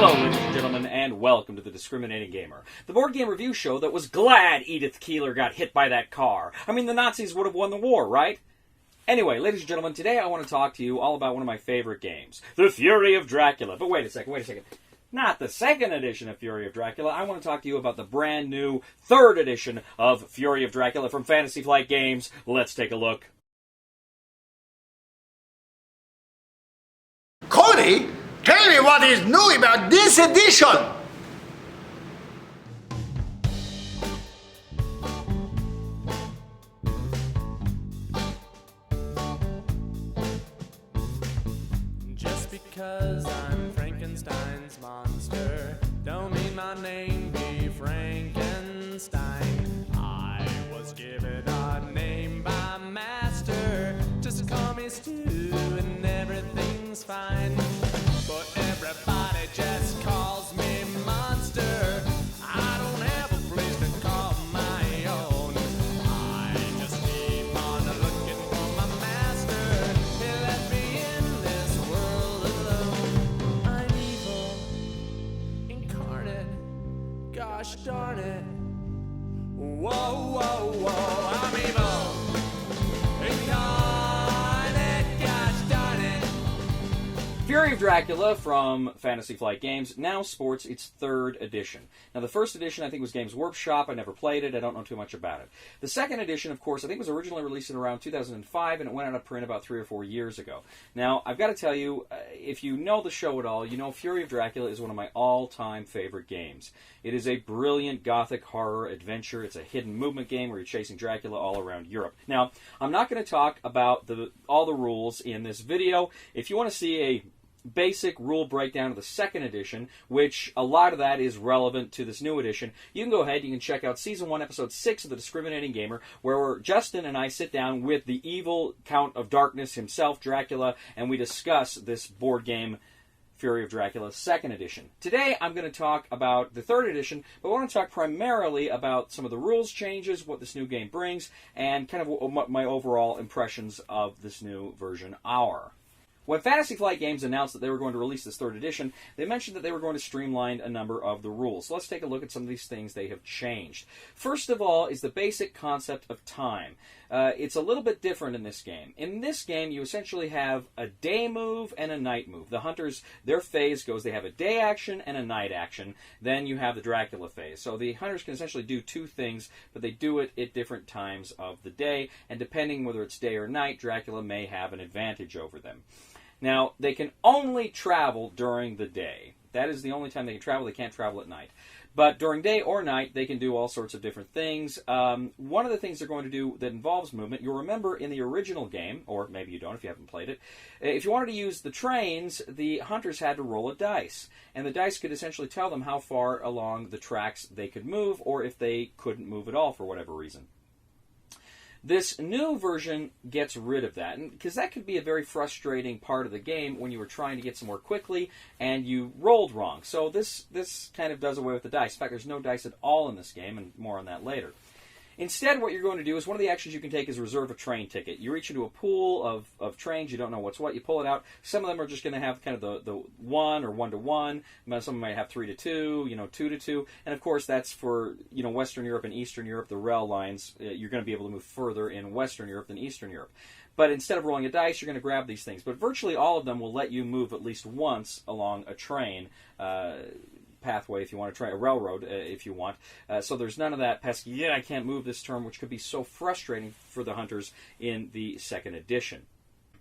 Hello, ladies and gentlemen, and welcome to The Discriminating Gamer, the board game review show that was glad Edith Keeler got hit by that car. I mean, the Nazis would have won the war, right? Anyway, ladies and gentlemen, today I want to talk to you all about one of my favorite games, The Fury of Dracula. But wait a second. Not the second edition of Fury of Dracula. I want to talk to you about the brand new third edition of Fury of Dracula from Fantasy Flight Games. Let's take a look. Cody, tell me what is new about this edition! Just because I'm Frankenstein's monster, don't mean my name be Frankenstein. I was given a name by master, just call me Stu and everything's fine. But everybody just calls me monster. I don't have a place to call my own. I just keep on looking for my master. He left me in this world alone. I'm evil, incarnate. Gosh darn it. Whoa, whoa, whoa. I'm evil, incarnate. Gosh darn it. Fury of Dracula from Fantasy Flight Games now sports its third edition. Now, the first edition, I think, was Games Workshop. I never played it. I don't know too much about it. The second edition, of course, I think was originally released in around 2005, and it went out of print about 3 or 4 years ago. Now, I've got to tell you, if you know the show at all, you know Fury of Dracula is one of my all-time favorite games. It is a brilliant gothic horror adventure. It's a hidden movement game where you're chasing Dracula all around Europe. Now, I'm not going to talk about all the rules in this video. If you want to see a basic rule breakdown of the second edition, which a lot of that is relevant to this new edition, you can go ahead, you can check out Season 1, Episode 6 of The Discriminating Gamer, where Justin and I sit down with the evil Count of Darkness himself, Dracula, and we discuss this board game, Fury of Dracula, second edition. Today, I'm going to talk about the third edition, but I want to talk primarily about some of the rules changes, what this new game brings, and kind of what my overall impressions of this new version are. When Fantasy Flight Games announced that they were going to release this third edition, they mentioned that they were going to streamline a number of the rules. So let's take a look at some of these things they have changed. First of all is the basic concept of time. It's a little bit different in this game. In this game, you essentially have a day move and a night move. The hunters, their phase goes, they have a day action and a night action. Then you have the Dracula phase. So the hunters can essentially do two things, but they do it at different times of the day. And depending whether it's day or night, Dracula may have an advantage over them. Now, they can only travel during the day. That is the only time they can travel. They can't travel at night. But during day or night, they can do all sorts of different things. One of the things they're going to do that involves movement, you'll remember in the original game, or maybe you don't if you haven't played it, if you wanted to use the trains, the hunters had to roll a dice. And the dice could essentially tell them how far along the tracks they could move, or if they couldn't move at all for whatever reason. This new version gets rid of that, because that could be a very frustrating part of the game when you were trying to get somewhere quickly and you rolled wrong. So this kind of does away with the dice. In fact, there's no dice at all in this game, and more on that later. Instead, what you're going to do is one of the actions you can take is reserve a train ticket. You reach into a pool of trains. You don't know what's what. You pull it out. Some of them are just going to have kind of the 1 or 1-to-1. Some of them might have 3-to-2, 2-to-2. And, of course, that's for Western Europe and Eastern Europe, the rail lines. You're going to be able to move further in Western Europe than Eastern Europe. But instead of rolling a dice, you're going to grab these things. But virtually all of them will let you move at least once along a train pathway if you want to try a railroad if you want. So there's none of that pesky, I can't move this term, which could be so frustrating for the hunters in the second edition.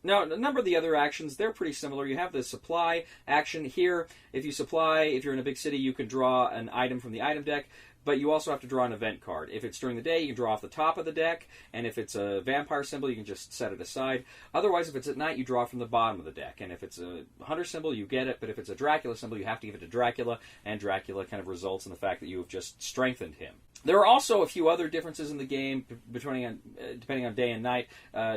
Now, a number of the other actions, they're pretty similar. You have the supply action here. If you're in a big city, you can draw an item from the item deck. But you also have to draw an event card. If it's during the day, you can draw off the top of the deck, and if it's a vampire symbol, you can just set it aside. Otherwise, if it's at night, you draw from the bottom of the deck. And if it's a hunter symbol, you get it, but if it's a Dracula symbol, you have to give it to Dracula, and Dracula kind of results in the fact that you have just strengthened him. There are also a few other differences in the game, depending on day and night.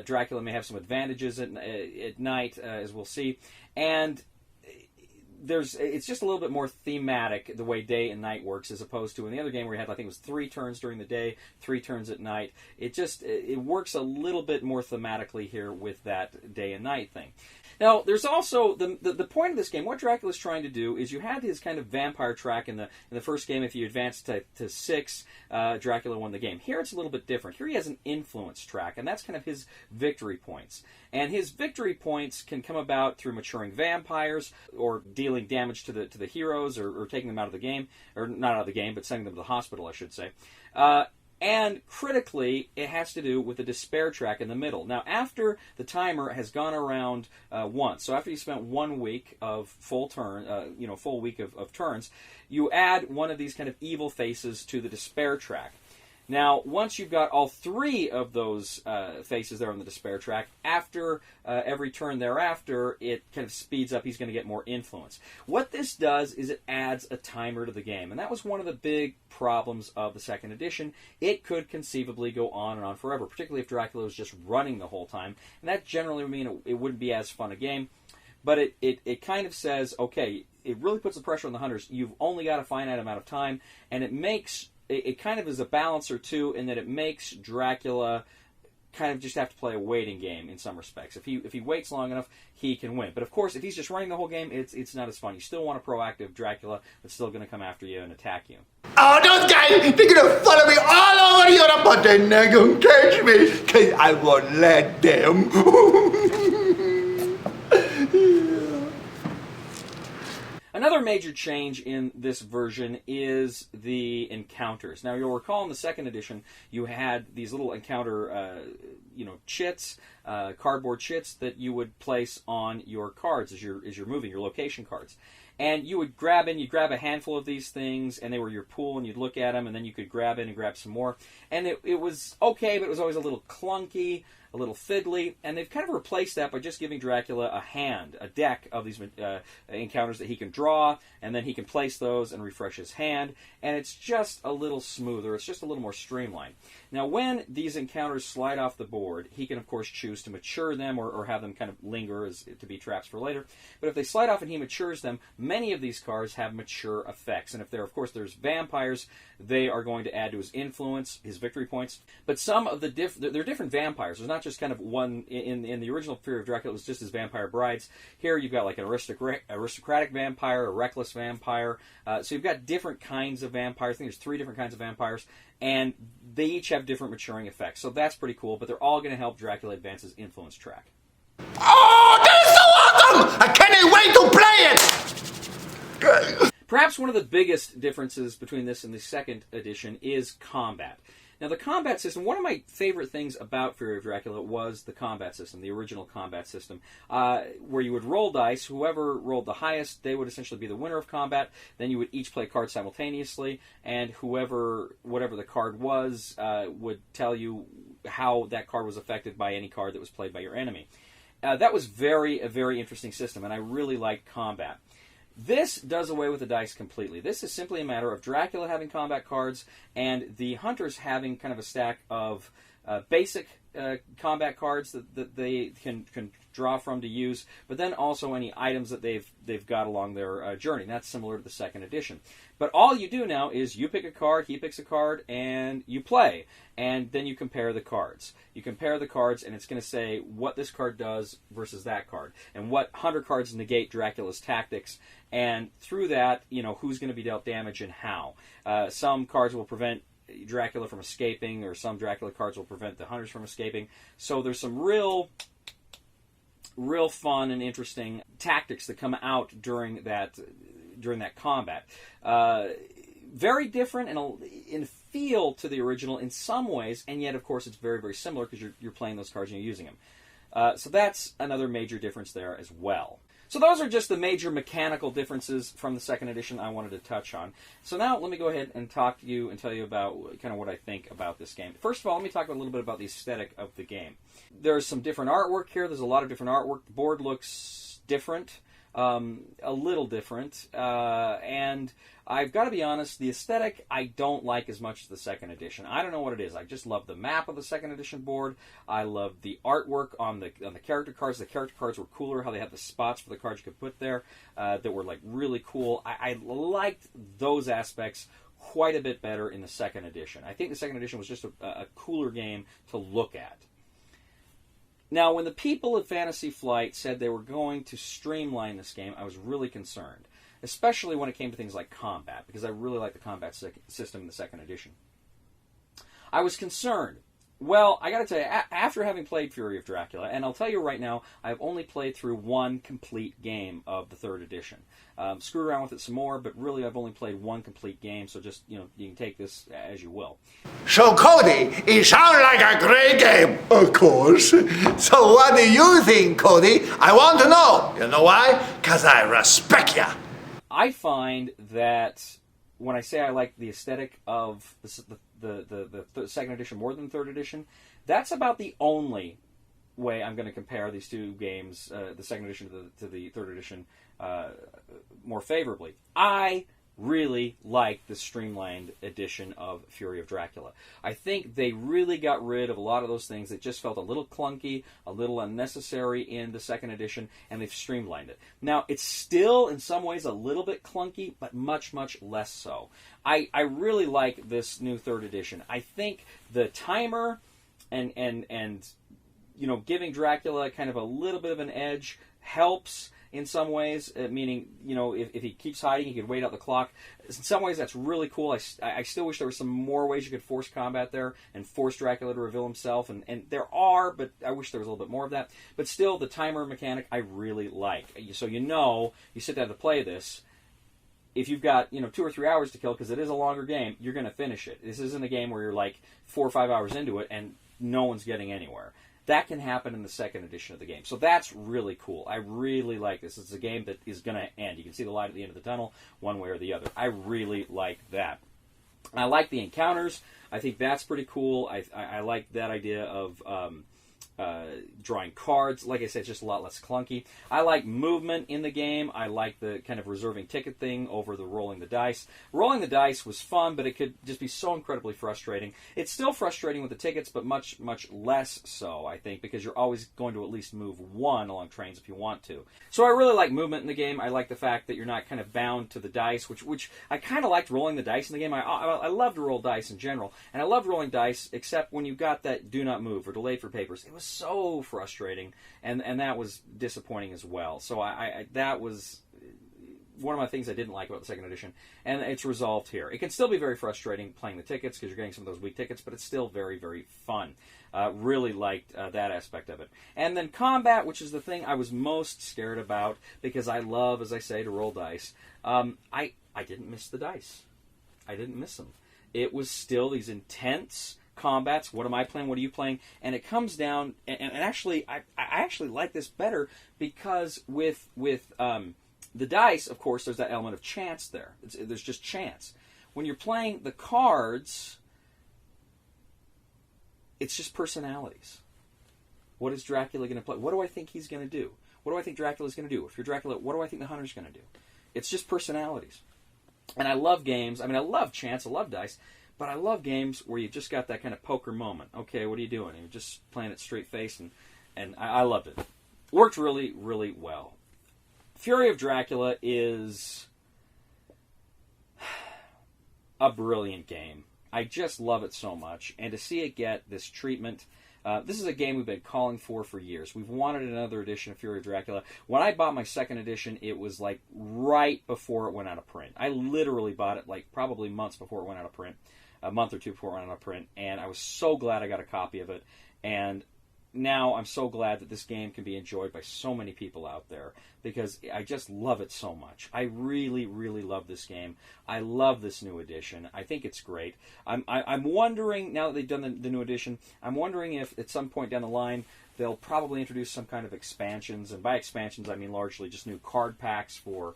Dracula may have some advantages at night, as we'll see. And it's just a little bit more thematic the way day and night works, as opposed to in the other game where you had, I think it was 3 turns during the day, 3 turns at night. It works a little bit more thematically here with that day and night thing. Now, there's also the point of this game. What Dracula's trying to do is you had his kind of vampire track in the first game. If you advanced to 6, Dracula won the game. Here it's a little bit different. Here he has an influence track, and that's kind of his victory points. And his victory points can come about through maturing vampires, or dealing damage to the heroes, or taking them out of the game, or not out of the game, but sending them to the hospital, I should say. And critically, it has to do with the despair track in the middle. Now, after the timer has gone around once, so after you spent 1 week of full week of turns, you add one of these kind of evil faces to the despair track. Now, once you've got all 3 of those faces there on the despair track, after every turn thereafter, it kind of speeds up. He's going to get more influence. What this does is it adds a timer to the game, and that was one of the big problems of the second edition. It could conceivably go on and on forever, particularly if Dracula was just running the whole time, and that generally would mean it wouldn't be as fun a game. But it kind of says, okay, it really puts the pressure on the hunters. You've only got a finite amount of time, and it kind of is a balancer, too, in that it makes Dracula kind of just have to play a waiting game in some respects. If he waits long enough, he can win. But, of course, if he's just running the whole game, it's not as fun. You still want a proactive Dracula that's still going to come after you and attack you. Oh, those guys, they're gonna follow me all over Europe, but they're not gonna catch me, because I won't let them. Another major change in this version is the encounters. Now, you'll recall in the second edition, you had these little encounter, chits, cardboard chits that you would place on your cards as you're moving, your location cards. And you would grab a handful of these things, and they were your pool, and you'd look at them, and then you could grab in and grab some more. And it was okay, but it was always a little clunky, a little fiddly, and they've kind of replaced that by just giving Dracula a deck of these encounters that he can draw, and then he can place those and refresh his hand, and it's just a little smoother, it's just a little more streamlined. Now, when these encounters slide off the board, he can, of course, choose to mature them or have them kind of linger to be traps for later, but if they slide off and he matures them, many of these cards have mature effects, and if there's vampires, they are going to add to his influence, his victory points, but some of they're different vampires. There's not just kind of one. In the original Fury of Dracula, it was just his vampire brides. Here you've got like an aristocratic vampire, a reckless vampire. So you've got different kinds of vampires. I think there's 3 different kinds of vampires, and they each have different maturing effects. So that's pretty cool, but they're all going to help Dracula advance his influence track. Oh, that is so awesome! I can't wait to play it! Perhaps one of the biggest differences between this and the second edition is combat. Now, the combat system, one of my favorite things about Fury of Dracula was the combat system, the original combat system, where you would roll dice. Whoever rolled the highest, they would essentially be the winner of combat. Then you would each play cards simultaneously, and whatever the card was, would tell you how that card was affected by any card that was played by your enemy. That was a very interesting system, and I really liked combat. This does away with the dice completely. This is simply a matter of Dracula having combat cards and the hunters having kind of a stack of basic combat cards that they can draw from to use, but then also any items that they've got along their journey. And that's similar to the second edition. But all you do now is you pick a card, he picks a card, and you play. And then you compare the cards. You compare the cards, and it's going to say what this card does versus that card, and what hunter cards negate Dracula's tactics. And through that, who's going to be dealt damage and how. Some cards will prevent Dracula from escaping, or some Dracula cards will prevent the hunters from escaping. So there's some real fun and interesting tactics that come out during that combat. Very different in feel to the original in some ways, and yet, of course, it's very, very similar because you're playing those cards and you're using them. So that's another major difference there as well. So those are just the major mechanical differences from the second edition I wanted to touch on. So now let me go ahead and talk to you and tell you about kind of what I think about this game. First of all, let me talk a little bit about the aesthetic of the game. There's some different artwork here. There's a lot of different artwork. The board looks different. a little different, and I've got to be honest, the aesthetic I don't like as much as the second edition. I don't know what it is. I just love the map of the second edition board. I love the artwork on the character cards. The character cards were cooler, how they had the spots for the cards you could put there that were like really cool. I liked those aspects quite a bit better in the second edition. I think the second edition was just a cooler game to look at. Now, when the people at Fantasy Flight said they were going to streamline this game, I was really concerned, especially when it came to things like combat, because I really like the combat system in the second edition. I was concerned. Well, I got to tell you, after having played Fury of Dracula, and I'll tell you right now, I've only played through one complete game of the third edition. Screwed around with it some more, but really I've only played one complete game, so just, you can take this as you will. So, Cody, it sounds like a great game, of course. So what do you think, Cody? I want to know. You know why? Because I respect ya. I find that when I say I like the aesthetic of the second edition more than the third edition, that's about the only way I'm going to compare these two games, the second edition to the third edition, more favorably. I really like the streamlined edition of Fury of Dracula. I think they really got rid of a lot of those things that just felt a little clunky, a little unnecessary in the second edition, and they've streamlined it. Now, it's still, in some ways, a little bit clunky, but much, much less so. I really like this new third edition. I think the timer and giving Dracula kind of a little bit of an edge helps in some ways, meaning, if he keeps hiding, he could wait out the clock. In some ways, that's really cool. I still wish there were some more ways you could force combat there and force Dracula to reveal himself, and there are, but I wish there was a little bit more of that. But still, the timer mechanic I really like. So you sit down to play this, if you've got 2 or 3 hours to kill, because it is a longer game, you're going to finish it. This isn't a game where you're like 4 or 5 hours into it and no one's getting anywhere. That can happen in the second edition of the game. So that's really cool. I really like this. It's a game that is going to end. You can see the light at the end of the tunnel, one way or the other. I really like that. I like the encounters. I think that's pretty cool. I like that idea of drawing cards. Like I said, it's just a lot less clunky. I like movement in the game. I like the kind of reserving ticket thing over the rolling the dice. Rolling the dice was fun, but it could just be so incredibly frustrating. It's still frustrating with the tickets, but much, much less so, I think, because you're always going to at least move one along trains if you want to. So I really like movement in the game. I like the fact that you're not kind of bound to the dice, which I kind of liked rolling the dice in the game. I love to roll dice in general, and I loved rolling dice, except when you got that do not move or delayed for papers. It was so frustrating, and that was disappointing as well. So that was one of my things I didn't like about the second edition, and it's resolved here. It can still be very frustrating playing the tickets because you're getting some of those weak tickets, but it's still very, very fun. Really liked that aspect of it. And then combat, which is the thing I was most scared about because I love, as I say, to roll dice. I didn't miss the dice. I didn't miss them. It was still these intense combats. What am I playing? What are you playing? And it comes down, and actually, I actually like this better because with the dice, of course, there's that element of chance there. There's just chance. When you're playing the cards, it's just personalities. What is Dracula going to play? What do I think he's going to do? What do I think Dracula's going to do? If you're Dracula, what do I think the Hunter's going to do? It's just personalities. And I love games. I mean, I love chance. I love dice. But I love games where you've just got that kind of poker moment. Okay, what are you doing? And you're just playing it straight face, and I loved it. Worked really, really well. Fury of Dracula is a brilliant game. I just love it so much. And to see it get this treatment, this is a game we've been calling for years. We've wanted another edition of Fury of Dracula. When I bought my second edition, it was like right before it went out of print. I literally bought it like probably months before it went out of print. A month or two before it went out of print, and I was so glad I got a copy of it, and now I'm so glad that this game can be enjoyed by so many people out there, because I just love it so much. I really, really love this game. I love this new edition. I think it's great. I'm wondering, now that they've done the new edition, I'm wondering if at some point down the line they'll probably introduce some kind of expansions, and by expansions I mean largely just new card packs for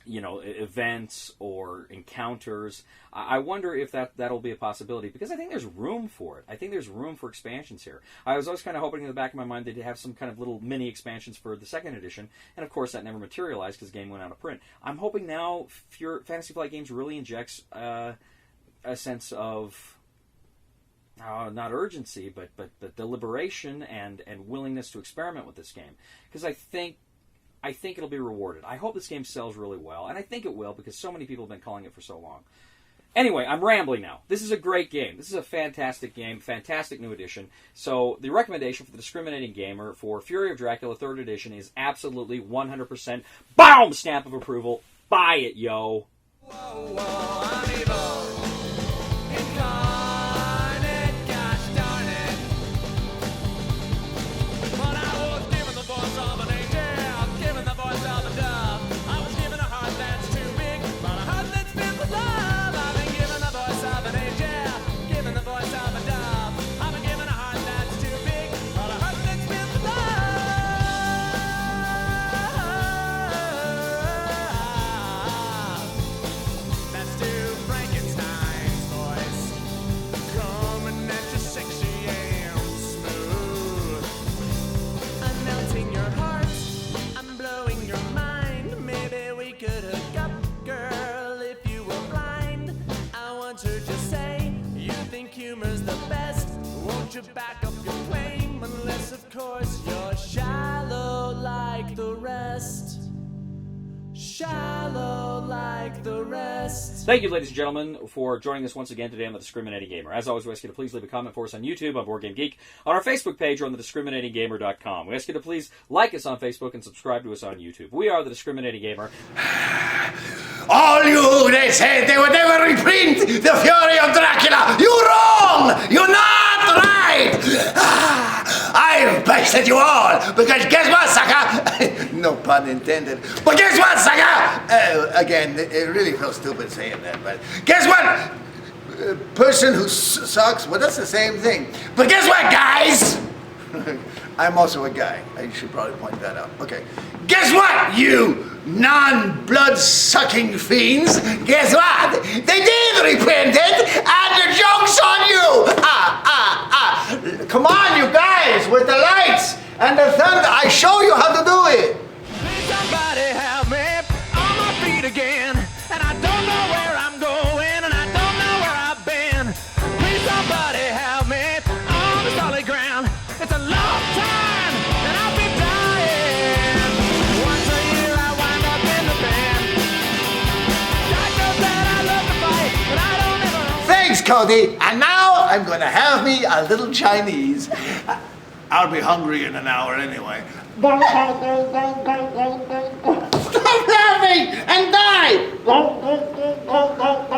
events or encounters. I wonder if that'll be a possibility, because I think there's room for it. I think there's room for expansions here. I was always kind of hoping in the back of my mind they'd have some kind of little mini expansions for the second edition, and of course that never materialized because the game went out of print. I'm hoping now Fantasy Flight Games really injects a sense of not urgency, but deliberation and willingness to experiment with this game, because I think it'll be rewarded. I hope this game sells really well, and I think it will, because so many people have been calling it for so long. Anyway, I'm rambling now. This is a great game. This is a fantastic game, fantastic new edition. So the recommendation for the discriminating gamer for Fury of Dracula 3rd Edition is absolutely 100% BOOM! Stamp of approval. Buy it, yo. Whoa, whoa, I'm evil. Incarnate, gosh darn it. But I was given the voice of an angel, given the voice of a dove. I was given a heart that's too big, but a heart that's filled with love. I've been given the voice of an angel, given the voice of a dove. I've been given a heart that's too big, but a heart that's filled with love. That's to Frankenstein's voice, coming at you sexy and smooth. I'm melting your heart, I'm blowing your mind. Maybe we could hook up, girl, if you were blind. I once heard you say you think humor's the best. Won't you back up your claim? Unless, of course, you're shallow like the rest. Shallow like the rest. Thank you, ladies and gentlemen, for joining us once again today on The Discriminating Gamer. As always, we ask you to please leave a comment for us on YouTube, on Board Game Geek, on our Facebook page, or on thediscriminatinggamer.com. We ask you to please like us on Facebook and subscribe to us on YouTube. We are The Discriminating Gamer. All you, they said they would never reprint The Fury of Dracula. You're wrong. You're not right. I've bested you all, because guess what, sucker? No pun intended. But guess what, sucker? Again, it really feels stupid saying that, but guess what? Person who sucks, well, that's the same thing. But guess what, guys? I'm also a guy. I should probably point that out. Okay. Guess what, you non-blood-sucking fiends? Guess what? They did reprint it, and the joke's on you! Come on, you guys, with the lights and the thunder. I show you how to do it. Please somebody help me on my feet again. And I don't know where I'm going, and I don't know where I've been. Please somebody help me on the solid ground. It's a long time, and I've been dying. Once a year I wind up in the band. God knows that I love to fight, but I don't ever. Thanks, Cody. And now I'm going to have me a little Chinese. I'll be hungry in an hour anyway. Stop laughing and die!